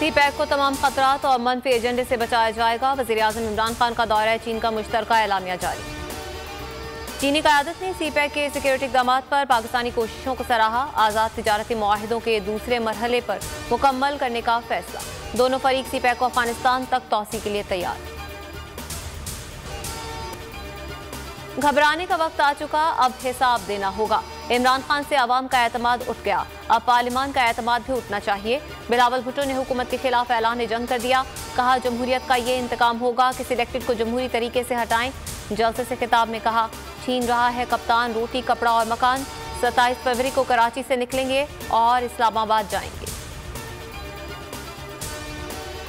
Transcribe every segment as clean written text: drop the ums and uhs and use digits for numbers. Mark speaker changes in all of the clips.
Speaker 1: CPEC को तमाम खतरात और मनफी एजेंडे से बचाया जाएगा। वज़ीर-ए-आज़म इमरान खान का दौरा चीन का मुश्तरका एलामिया जारी। चीनी क़यादत ने सीपैक के सिक्योरिटी इक़दामात पर पाकिस्तानी कोशिशों को सराहा। आज़ाद तिजारती मुआहिदों के दूसरे मरहले पर मुकम्मल करने का फैसला। दोनों फरीक सीपैक को अफगानिस्तान तक तौसी के लिए तैयार। घबराने का वक्त आ चुका, अब हिसाब देना होगा। इमरान खान से अवाम का एतमाद उठ गया, अब पार्लिमान का एतमाद भी उठना चाहिए। बिलावल भुट्टो ने हुकूमत के खिलाफ ऐलान जंग कर दिया। कहा, जमहूरियत का ये इंतकाम होगा कि सिलेक्टेड को जमहूरी तरीके से हटाएं। जलसे से खिताब में कहा, छीन रहा है कप्तान रोटी, कपड़ा और मकान। 27 फरवरी को कराची से निकलेंगे और इस्लामाबाद जाएंगे।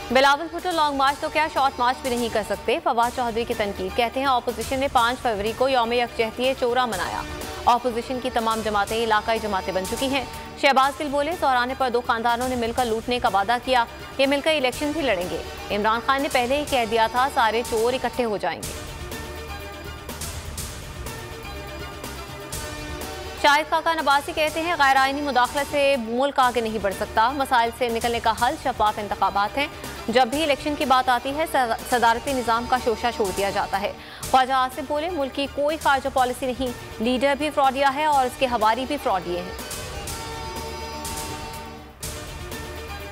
Speaker 1: बिलावल भुट्टो लॉन्ग मार्च तो क्या शॉर्ट मार्च भी नहीं कर सकते। फवाद चौधरी की तनकीद। कहते हैं, ऑपोजिशन ने 5 फरवरी को यौम यकजहती चोरा मनाया। ऑपोजिशन की तमाम जमातें इलाकाई जमातें बन चुकी हैं। शहबाज गिल बोले, सौराने पर 2 खानदानों ने मिलकर लूटने का वादा किया, ये मिलकर इलेक्शन भी लड़ेंगे। इमरान खान ने पहले ही कह दिया था, सारे चोर इकट्ठे हो जाएंगे। शाहिद खाका नबासी कहते हैं, गैर आईनी मुदाखलत से मुल्क आगे नहीं बढ़ सकता। मसाइल से निकलने का हल शफाफ इंतखाबात हैं। जब भी इलेक्शन की बात आती है, सदारती निज़ाम का शोशा छोड़ दिया जाता है। ख्वाजा आसिफ बोले, मुल्क की कोई खारजा पॉलिसी नहीं, लीडर भी फ्रॉडिया है और उसके हवारी भी फ्रॉडिये हैं।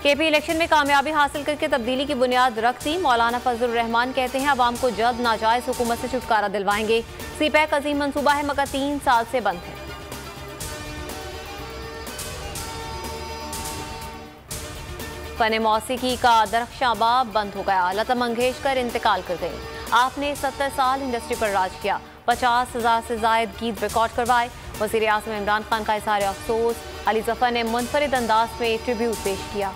Speaker 1: केपी इलेक्शन में कामयाबी हासिल करके तब्दीली की बुनियाद रख दी। मौलाना फजल रहमान कहते हैं, अवाम को जल्द नाजायज हुकूमत से छुटकारा दिलवाएंगे। सीपैक अजीम मंसूबा है मगर 3 साल से बंद है। फन मौसीकी का दरख्शां बाब बंद हो गया। लता मंगेशकर इंतकाल कर गई। आपने 70 साल इंडस्ट्री पर राज किया। 50,000 से जायद गीत रिकॉर्ड करवाए। वज़ीर-ए-आज़म इमरान खान का इज़हार अफसोस। अली ज़फ़र ने मुनफरिद अंदाज में ट्रिब्यूट पेश किया।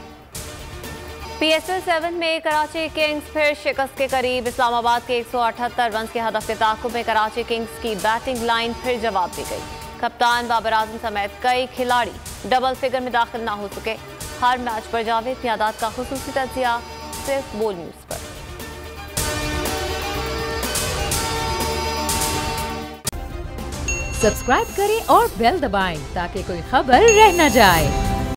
Speaker 1: PSL 7 में कराची किंग्स फिर शिकस्त के करीब। इस्लामाबाद के 178 रन के हदफ के ताक़ुब में कराची किंग्स की बैटिंग लाइन फिर जवाब दे गई। कप्तान बाबर आजम समेत कई खिलाड़ी डबल फिगर में दाखिल ना हो सके। हर मैच पर जावेद प्यादाद का खुसूसी तज्जिया सिर्फ बोल न्यूज़ पर।
Speaker 2: सब्सक्राइब करें और बेल दबाएं ताकि कोई खबर रह न जाए।